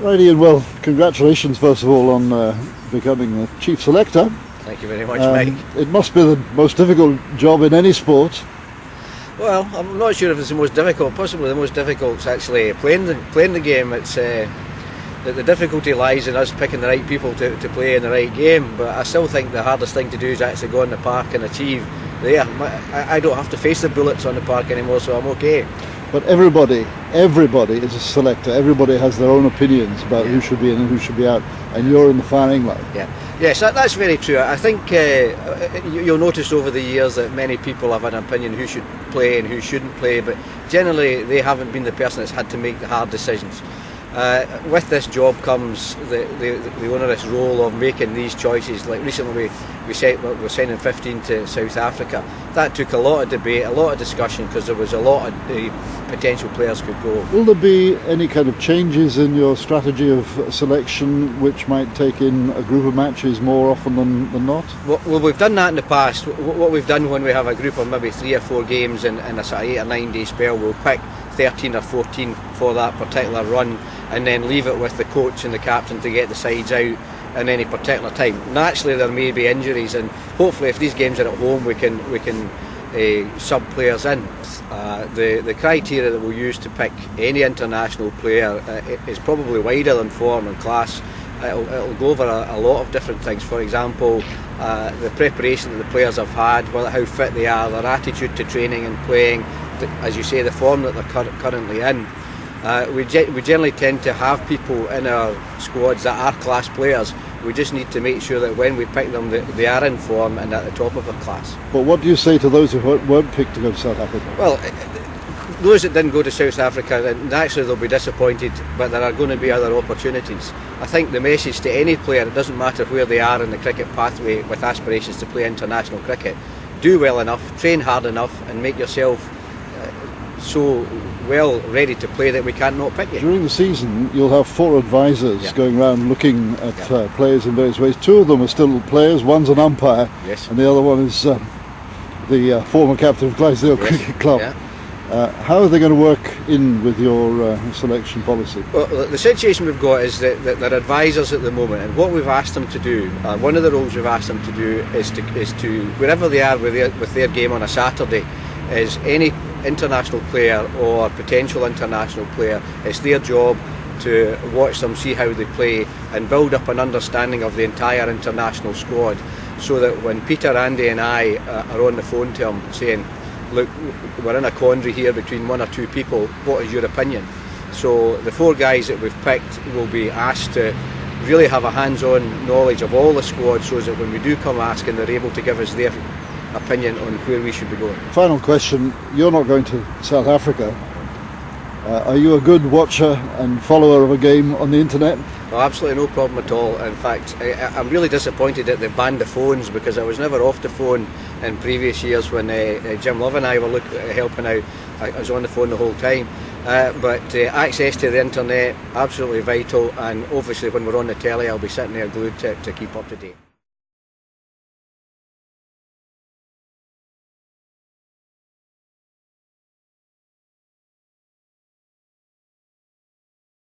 Right, Ian, well, congratulations first of all on becoming the chief selector. Thank you very much, Mike. It must be the most difficult job in any sport. Well, I'm not sure if it's the most difficult. Possibly the most difficult is actually playing the game. It's the difficulty lies in us picking the right people to play in the right game. But I still think the hardest thing to do is actually go in the park and achieve there. I don't have to face the bullets on the park anymore, so I'm okay. But everybody is a selector. Everybody has their own opinions about who should be in and who should be out, and you're in the firing line. Yes, that's very true. I think you'll notice over the years that many people have an opinion who should play and who shouldn't play, but generally they haven't been the person that's had to make the hard decisions. With this job comes the onerous role of making these choices. Like recently we're sending 15 to South Africa. That took a lot of debate, a lot of discussion, because there was a lot of potential players could go. Will there be any kind of changes in your strategy of selection which might take in a group of matches more often than not? Well, we've done that in the past. What we've done when we have a group of maybe 3 or 4 games in a sort of 8 or 9 day spell, we'll pick 13 or 14 for that particular run and then leave it with the coach and the captain to get the sides out in any particular time. Naturally there may be injuries, and hopefully if these games are at home we can sub players in. The criteria that we'll use to pick any international player is probably wider than form and class. It'll go over a lot of different things. For example, the preparation that the players have had, how fit they are, their attitude to training and playing, as you say, the form that they're currently in. We generally tend to have people in our squads that are class players. We just need to make sure that when we pick them, they are in form and at the top of their class. But what do you say to those who weren't picked to go to South Africa? Well, those that didn't go to South Africa, naturally they'll be disappointed, but there are going to be other opportunities. I think the message to any player, it doesn't matter where they are in the cricket pathway with aspirations to play international cricket, do well enough, train hard enough and make yourself so well ready to play that we can't not pick you. During the season you'll have 4 advisors going around looking at players in various ways. 2 of them are still players, one's an umpire, and the other one is the former captain of Clydesdale Cricket Club. How are they going to work in with your selection policy? Well, the situation we've got is that they're advisors at the moment, and what we've asked them to do, one of the roles we've asked them to do is to wherever they are with their game on a Saturday, is any international player or potential international player, it's their job to watch them, see how they play and build up an understanding of the entire international squad, so that when Peter, Andy and I are on the phone to him saying, look, we're in a quandary here between 1 or 2 people, what is your opinion? So the 4 guys that we've picked will be asked to really have a hands-on knowledge of all the squad, so that when we do come asking, they're able to give us their opinion on where we should be going. Final question, you're not going to South Africa. Are you a good watcher and follower of a game on the internet? Well, absolutely no problem at all. In fact, I'm really disappointed that they banned the phones, because I was never off the phone in previous years when Jim Love and I were helping out. I was on the phone the whole time. But access to the internet, absolutely vital, and obviously when we're on the telly I'll be sitting there glued to keep up to date.